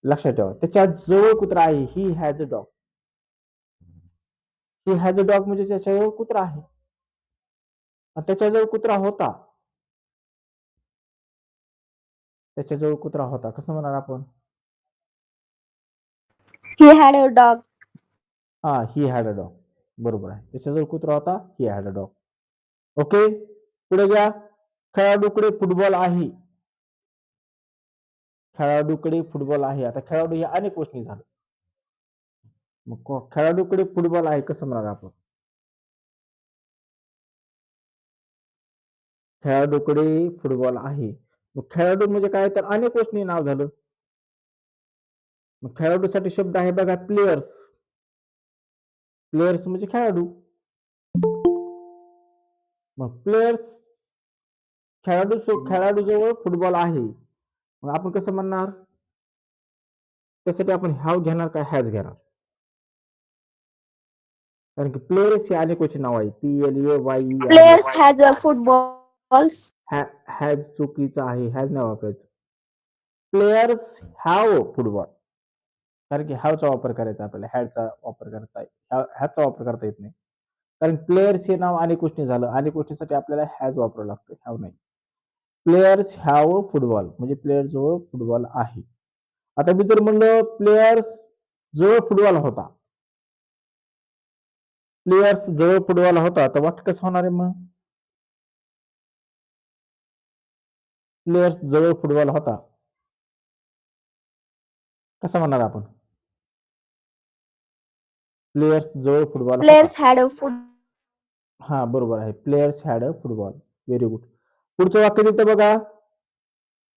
लक्षात ठेवा, त्याच्या जवळ कुत्रा आहे. He has a dog. He has a dog म्हणजे त्याच्याजवळ कुत्रा आहे. त्याच्याजवळ कुत्रा होता. त्याच्याजवळ कुत्रा होता कसं म्हणणार आपण? He had a dog. हा, ही हॅड अ डॉग. बरोबर आहे. त्याच्याजवळ कुत्रा होता. He had a dog. Okay, पुढे घ्या. खेळाडूकडे फुटबॉल आहे. खेळाडूकडे फुटबॉल आहे. आता खेळाडू हे अनेक गोष्टी झालं. मग खेळाडूकडे फुटबॉल आहे कसं म्हणणार आपण? खेळाडूकडे फुटबॉल आहे. मग खेळाडू म्हणजे काय, तर अनेक गोष्टी नाव झालं. मग खेळाडूसाठी शब्द आहे बघा, प्लेयर्स. प्लेयर्स म्हणजे खेळाडू. मग प्लेयर्स, खेळाडू जवळ फुटबॉल आहे. मग आपण कसं म्हणणार? त्यासाठी आपण हॅव घेणार का हॅज घेणार? कारण की प्लेयर्स हे अनेक गोष्टी नाव आहे. PLAYE आहे. Players has a footballs. Has चुकीचं आहे. हॅज नाही वापरायचं. Players have football. कारण की हॅवचा वापर करायचा आपल्याला, हॅडचा वापर करता हॅजचा वापर करता येत नाही. कारण प्लेयर्स हे नाव अनेक गोष्टी झालं. अनेक गोष्टीसाठी आपल्याला हॅज वापरावं लागतं, हॅव नाही. प्लेयर्स हॅव फुटबॉल म्हणजे प्लेयर जवळ फुटबॉल आहे. आता मी तर म्हणलं प्लेयर्स जवळ फुटबॉल होता. प्लेयर्स जवळ फुटबॉल होता तर वाक्य कसं होणार आहे मग? प्लेयर्स जवळ फुटबॉल होता कसं म्हणणार आपण? प्लेयर्स जवळ फुटबॉल होता. Players had a football. हा, बरोबर आहे. Players had a football. Very good. पुढचं वाक्य देतं बघा,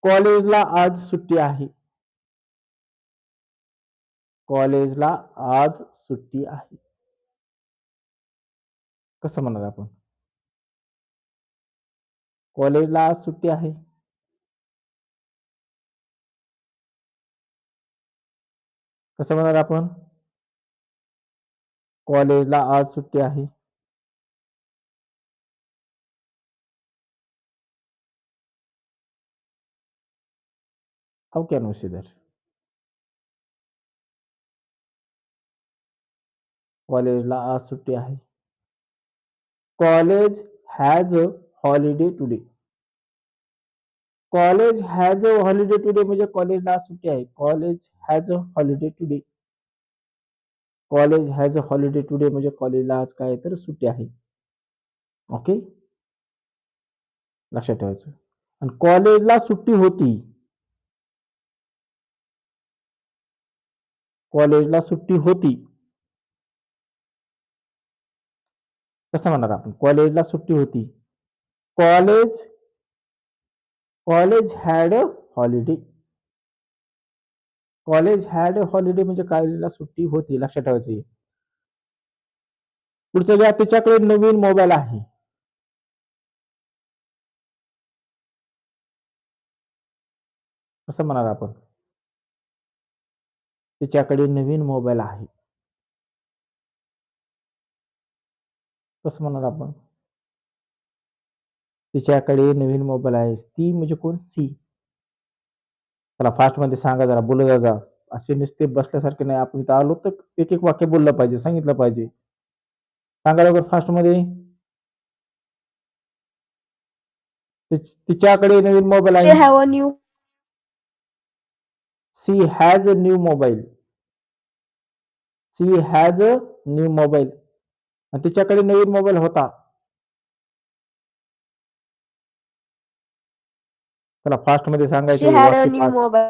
कॉलेजला आज सुट्टी आहे. कॉलेजला आज सुट्टी आहे कसं म्हणणार आपण? कॉलेजला आज सुट्टी आहे. कसं म्हणणार आपण? कॉलेजला आज सुट्टी आहे. How can we say that? कॉलेजला आज सुट्टी आहे. College has a holiday today. College has a holiday today म्हणजे कॉलेजला आज सुट्टी आहे. College has a holiday today. College has a holiday today म्हणजे कॉलेजला आज काय तर सुट्टी आहे. ओके, लक्षात ठेवायचं. आणि कॉलेजला सुट्टी होती. कॉलेजला सुट्टी होती कसं म्हणणार आपण? कॉलेजला सुट्टी होती. College college had a holiday. College had a holiday म्हणजे कॉलेजला सुट्टी होती. लक्षात ठेवायचं. पुढचं घ्या, त्याच्याकडे नवीन मोबाईल आहे. कसं म्हणणार आपण? तिच्याकडे नवीन मोबाईल आहे कसं म्हणणार आपण? तिच्याकडे नवीन मोबाईल आहे. ती म्हणजे कोण? सी. त्याला फास्ट मध्ये सांगा जरा, बोलत जा. असे नुसते बसल्यासारखे नाही. आपण इथं आलो तर एक एक वाक्य बोललं पाहिजे, सांगितलं पाहिजे. सांगा लवकर फास्ट मध्ये. तिच्याकडे नवीन मोबाईल She आहे. have a new. She has a new mobile. She has a new mobile. आणि तिच्याकडे नवीन मोबाईल होता. त्याला फास्ट मध्ये She सांगायचे had a वाक्य new फास्ट. mobile.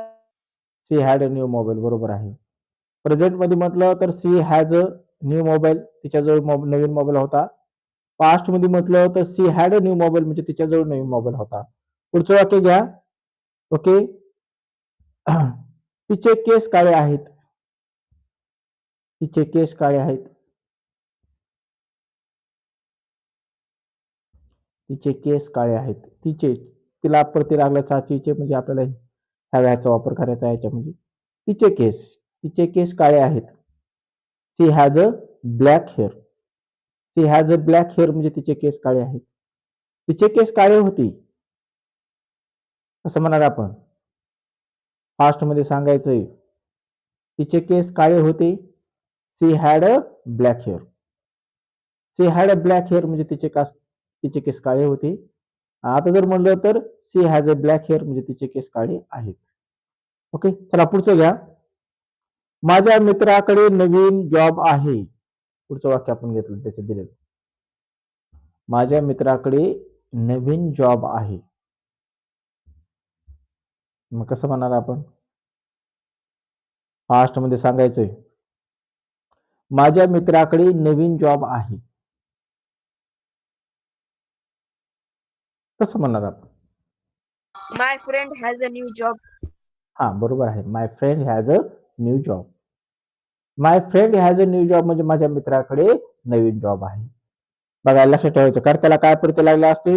She had a new mobile. बरोबर आहे. प्रेझेंट मध्ये म्हटलं तर she has a new mobile. तिच्याजवळ नवीन मोबाईल होता. पास्ट मध्ये म्हटलं तर she had a new mobile म्हणजे तिच्याजवळ नवीन मोबाईल होता. पुढचं वाक्य घ्या. ओके, तिचे केस काळे आहेत. तिचे केस काळे आहेत. तिचे केस काळे आहेत. तिचे, तिला प्रति लागला चाचीचे म्हणजे आपल्याला ह्याचा वापर करायचा आहे याच्यामध्ये. तिचे केस, तिचे केस काळे आहेत. She has a black hair. She has a black hair म्हणजे तिचे केस काळे आहेत. तिचे केस काळे होते असं म्हणणार आपण. फास्ट मध्ये सांगायचंय. तिचे केस काळे होते. She had a black hair. She had a black hair म्हणजे तिचे केस काळे होते. आता जर म्हणलं तर she has a black hair म्हणजे तिचे केस काळे आहेत. ओके, चला पुढचं घ्या. माझ्या मित्राकडे नवीन जॉब आहे. पुढचं वाक्य आपण घेतलं त्याचे दिलेलं. माझ्या मित्राकडे नवीन जॉब आहे. मग कसं म्हणणार आपण? फास्ट मध्ये सांगायचंय. माझ्या मित्राकडे नवीन जॉब आहे. कसं म्हणणार आपण? My friend has a new job. हा, बरोबर आहे. My friend has a new job. My friend has a new job म्हणजे माझ्या मित्राकडे नवीन जॉब आहे. बघा, लक्षात ठेवायचं. कारण त्याला काय प्रत्यय लागला असते?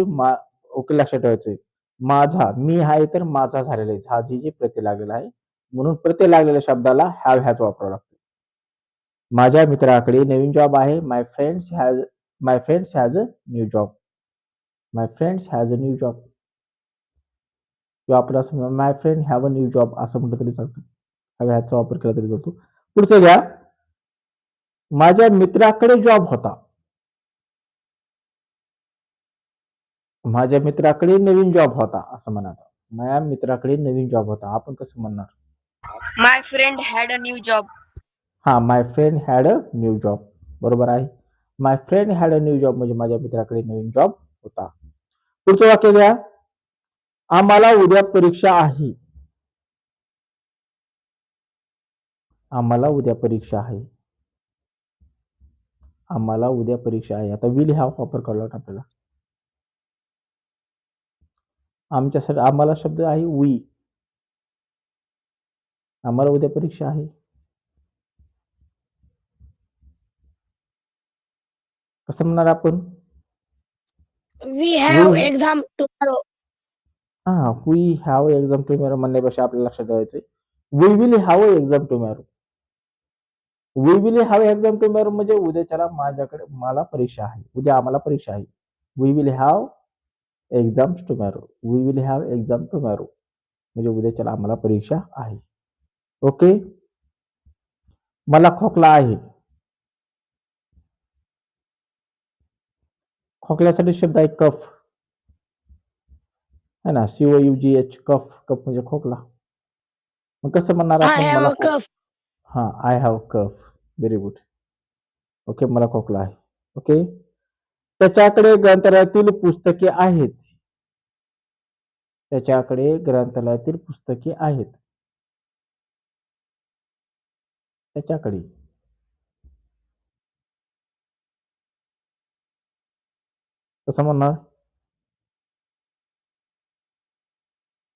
ओके, लक्षात ठेवायचंय. माझा, मी आहे तर माझा झालेला आहे. हा जी प्रत्यय लागलेला आहे, म्हणून प्रत्यय लागलेल्या शब्दाला हॅव हॅज वापरावा लागतो. माझ्या मित्राकडे नवीन जॉब आहे. My friends has a new job. My friends has a new job. किंवा आपण असं my friend have a new job असं म्हटलं तरी चालतं. हॅव हॅजचा वापर केला तरी चालतो. पुढचं घ्या. माझ्या मित्राकडे जॉब होता. माझ्या मित्राकडे नवीन जॉब होता असं म्हणा. माझ्या मित्राकडे नवीन जॉब होता आपण कसं म्हणणार? My friend had a new job. हा, my friend had a new job. बरोबर आहे. My friend had a new job म्हणजे माझ्या मित्राकडे नवीन जॉब होता. पुढचं वाक्य घ्या. आम्हाला उद्या परीक्षा आहे. आम्हाला उद्या परीक्षा आहे. आम्हाला उद्या परीक्षा आहे. आता विल हा वापर करावा लागतो आपल्याला. आमच्यासाठी आम्हाला शब्द आहे वी. आम्हाला उद्या परीक्षा आहे. कसं म्हणणार आपण? We have exam tomorrow. हा, वी हॅव एक्झाम टुमॉरो म्हणण्यापेक्षा आपल्याला लक्षात ठेवायचं we will have exam tomorrow. We will have exam tomorrow म्हणजे उद्याच्याला मला परीक्षा आहे. उद्या आम्हाला परीक्षा आहे. We will have exam tomorrow. We will have exam tomorrow म्हणजे उद्याच्याला आम्हाला परीक्षा आहे. ओके. मला खोकला आहे. खोकल्यासाठी शब्द आहे कफ, है ना. COUGH, कफ. कफ म्हणजे खोकला. मग कसं म्हणणार I आपण? have मला a cough. हा, I have cough. Very good. Okay, मला खोकला आहे. ओके. त्याच्याकडे ग्रंथालयातील पुस्तके आहेत. त्याच्याकडे ग्रंथालयातील पुस्तके आहेत. त्याच्याकडे. कसं म्हणणार?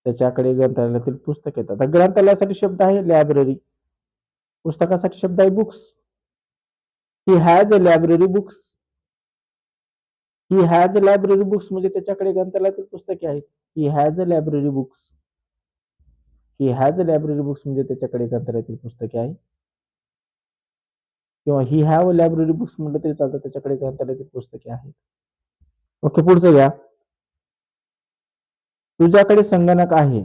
त्याच्याकडे ग्रंथालयातील पुस्तक येतात. आता ग्रंथालयासाठी शब्द आहे लायब्ररी. पुस्तकासाठी शब्द आहे books. He has a library books. He has a library books म्हणजे त्याच्याकडे ग्रंथालयातील पुस्तके आहेत. He has a library books. He has a library books म्हणजे त्याच्याकडे ग्रंथालयातील पुस्तके आहे. किंवा he have a library books म्हटलं तरी चालतं, त्याच्याकडे ग्रंथालयातील पुस्तके आहेत. ओके, पुढचं घ्या. तुझ्याकडे संगणक आहे.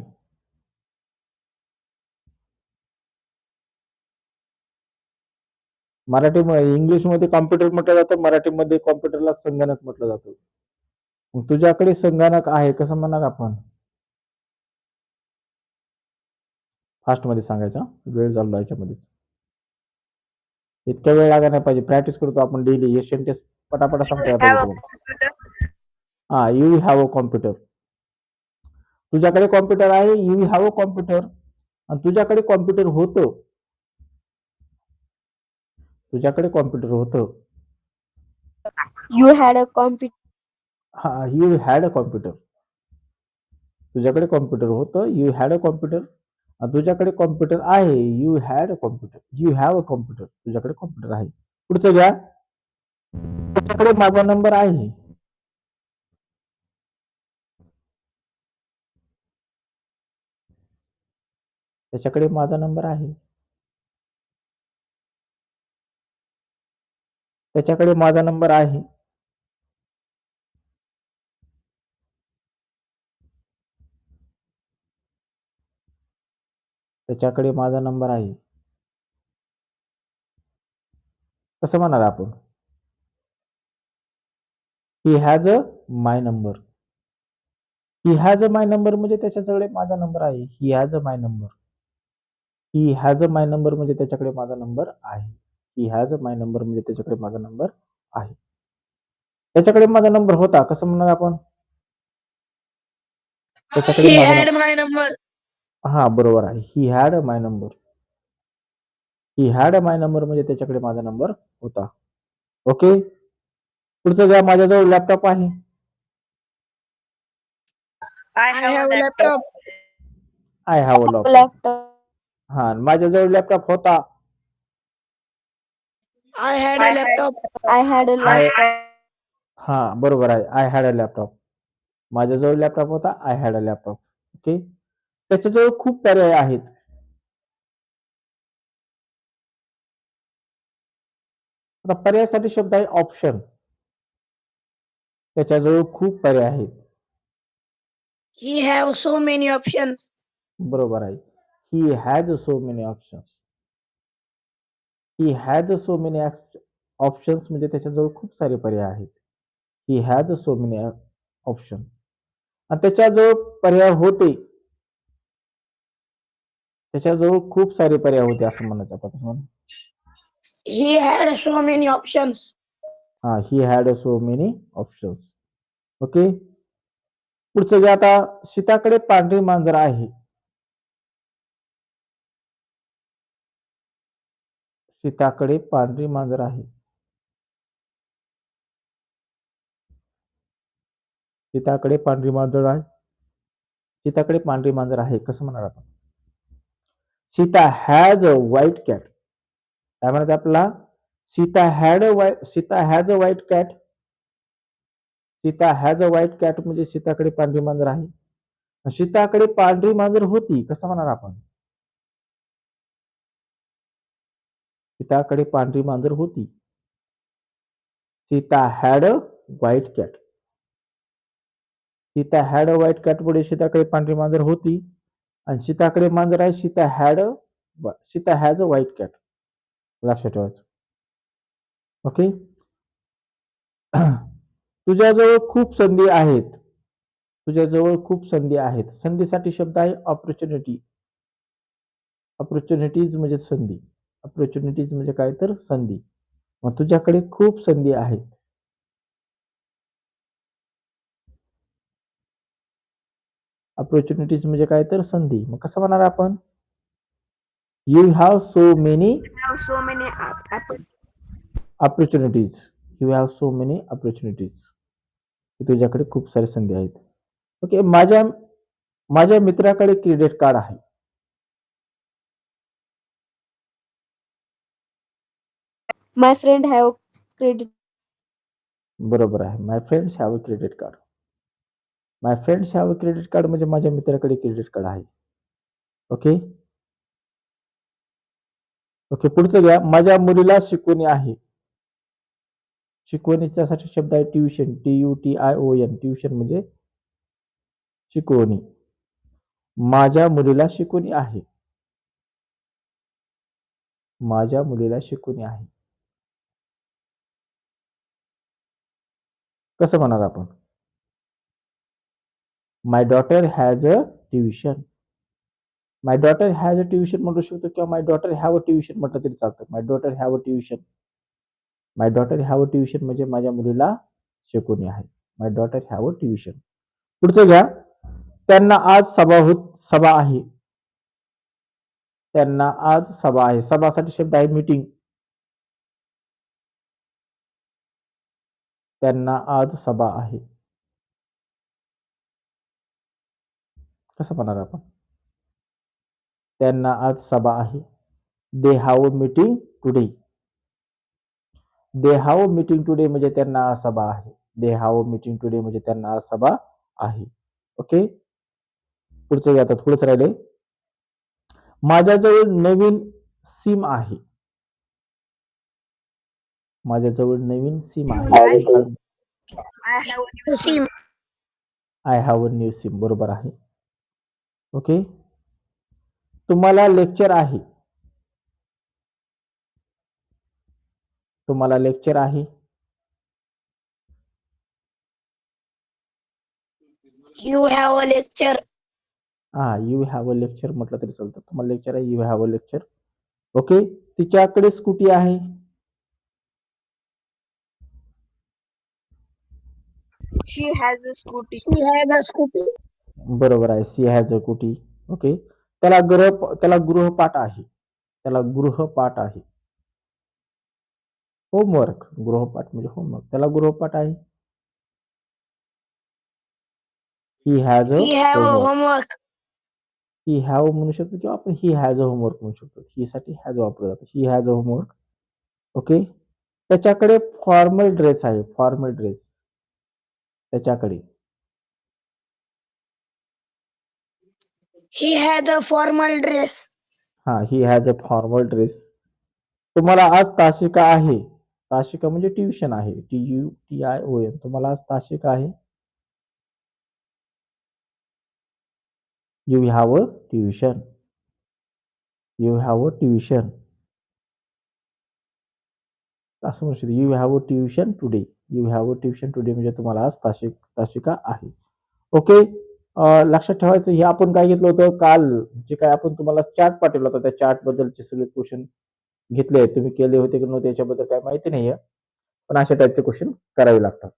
इंग्लिशमध्ये कॉम्प्युटर म्हटलं जातं, मराठीमध्ये कॉम्प्युटरला संगणक म्हटलं जातं. मग तुझ्याकडे संगणक आहे कसं म्हणणार आपण? फास्ट मध्ये सांगायचा, वेळ चालला याच्यामध्ये. इतका वेळ लागायला नाही पाहिजे. प्रॅक्टिस करतो आपण डेली. हे सेंटेन्स पटापटा सांगता यायला Have पाहिजे a तुम्हाला. computer. हा, यू हॅव अ कॉम्प्युटर. तुझ्याकडे कॉम्प्युटर आहे. You have a computer. आणि तुझ्याकडे कॉम्प्युटर होतं. तुझ्याकडे कॉम्प्युटर होतं. You had a computer. हा, यू हॅड अ कॉम्प्युटर. तुझ्याकडे कॉम्प्युटर होतं. You had a computer. तुझ्याकडे कॉम्प्युटर आहे. You had a computer. You have a computer. तुझ्याकडे कॉम्प्युटर आहे. पुढचं घ्या. त्याच्याकडे माझा नंबर आहे. त्याच्याकडे माझा नंबर आहे. त्याच्याकडे माझा नंबर आहे. त्याच्याकडे माझा नंबर आहे. कसं म्हणणार आपण? He has a my number. He has a my number म्हणजे त्याच्याकडे माझा नंबर आहे. He has a my number. He has a my number म्हणजे त्याच्याकडे माझा नंबर आहे. He has a my number म्हणजे त्याच्याकडे माझा नंबर आहे. त्याच्याकडे माझा नंबर होता, कसं म्हणणार आपण? त्याच्याकडे He माझा had नंबर. my number. हा, बरोबर आहे. He had my number. He had my number म्हणजे त्याच्याकडे माझा नंबर होता. ओके. पुढचं घ्या, माझ्याजवळ लॅपटॉप आहे. I have a laptop. I have a laptop. Laptop. हा, माझ्याजवळ लॅपटॉप होता. I had a laptop. I had a I laptop. हा, बरोबर आहे. I had a laptop. माझ्याजवळ लॅपटॉप होता. I had a laptop. Okay. त्याच्याजवळ खूप पर्याय आहेत. आता पर्यायासाठी शब्द आहे ऑप्शन. त्याच्याजवळ खूप पर्याय आहेत. He have so many options. बरोबर आहे. He has so many options. He has so many options म्हणजे त्याच्याजवळ खूप सारे पर्याय आहेत. He has so many option. आणि त्याच्याजवळ पर्याय होते. त्याच्याजवळ खूप सारे पर्याय होते असं म्हणायचं आपण. He had so many options. हा, he had so many options. Okay. पुढचं जे आता, सीताकडे पांढरी मांजर आहे. सीताकडे पांढरी मांजर आहे. सीताकडे पांढरी मांजर आहे. सीताकडे पांढरी मांजर आहे, कसं म्हणणार आपण? Sita has a white cat. काय म्हणत आपल्याला? Sita has a white cat. Sita has a white cat म्हणजे सीताकडे पांढरी मांजर आहे. सीताकडे पांढरी मांजर होती, कसं म्हणणार आपण? सीताकडे पांढरी मांजर होती. Sita had a white cat. Sita had a white cat पुढे सीताकडे पांढरी मांजर होती. आणि सीताकडे मांजर आहे. Sita has a white cat. लक्षात ठेवायचं. ओके. तुझ्याजवळ खूप संधी आहेत. तुझ्याजवळ खूप संधी आहेत. संधीसाठी शब्द आहे ऑपॉर्च्युनिटी. ऑपॉर्च्युनिटीज म्हणजे संधी. ऑपॉर्च्युनिटीज म्हणजे काय तर संधी. मग तुझ्याकडे खूप संधी आहेत. ऑपॉर्च्युनिटीज म्हणजे काय तर संधी. मग कसं म्हणणार आपण? You have so many Have so many opportunities. You have so many opportunities. तुझ्याकडे खूप सारी संधी आहेत. ओके. माझ्या माझ्या मित्राकडे क्रेडिट कार्ड आहे. My friend have credit. बरोबर आहे. My friends have a credit card. My friends have a credit card म्हणजे माझ्या मित्राकडे क्रेडिट कार्ड आहे. ओके. ओके. पुढचं घ्या, माझ्या मुलीला शिकवणी आहे. शिकवणीच्यासाठी शब्द आहे ट्युशन. TUTION. ट्युशन म्हणजे शिकवणी. माझ्या मुलीला शिकवणी आहे. माझ्या मुलीला शिकवणी आहे. कसं म्हणणार आपण? My daughter has a tuition. My daughter has a tuition म्हणू शकतो किंवा my daughter have a tuition म्हटलं तरी चालतं. My daughter have a tuition. My daughter have a tuition म्हणजे माझ्या मुलीला शिकवणी आहे. My daughter have a tuition. पुढचं घ्या, त्यांना आज सभा आहे. त्यांना आज सभा आहे. सभासाठी शब्द आहे मीटिंग. त्यांना आज सभा आहे. कसं म्हणणार आपण? त्यांना आज सभा आहे. They have a meeting today. They have a meeting today म्हणजे त्यांना आज सभा आहे. They have a meeting today म्हणजे त्यांना आज सभा आहे. ओके. पुढचं घ्या, आता थोडंच राहिले. माझ्याजवळ नवीन सिम आहे. माझ्याजवळ नवीन सिम आहे. SIM card. I have a new SIM. I have a new SIM. बरोबर आहे. ओके. तुम्हाला लेक्चर आहे. तुम्हाला लेक्चर आहे. You have a lecture. You have a lecture म्हटलं तरी चालतं. तुम्हाला लेक्चर आहे, you have a lecture. Okay. तिच्याकडे स्कूटी आहे. She has a scooty. She has a scooty. बरोबर आहे. She has a scooty. Okay. त्याला गृहपाठ आहे. त्याला गृहपाठ आहे. होमवर्क. गृहपाठ म्हणजे होमवर्क. त्याला गृहपाठ आहे. He has a He have a homework. homework. He have म्हणू शकतो किंवा आपण ही हॅज अ होमवर्क म्हणू शकतो. ही साठी हॅज वापरला जातो. He has a homework. Okay. त्याच्याकडे फॉर्मल ड्रेस आहे. फॉर्मल ड्रेस त्याच्याकडे. He had a formal dress. He has a formal dress. तुम्हाला आज तासिका आहे. तासिका म्हणजे ट्युशन आहे. TUTION. तुम्हाला आज तासिका आहे. You have a tuition. You have a tuition. असं म्हणू शकतो. You have a tuition today. You have a tuition today म्हणजे तुम्हाला आज तासिका आहे. ओके. लक्षात ठेवायचं, हे आपण काय घेतलं होतं काल, जे काय आपण तुम्हाला चार्ट पाठवला होता, त्या चार्ट बद्दलचे सगळे क्वेश्चन घेतले आहेत. तुम्ही केले होते की नव्हते याच्याबद्दल काय माहिती नाहीये, पण अशा टाईपचे क्वेश्चन करावे लागतात.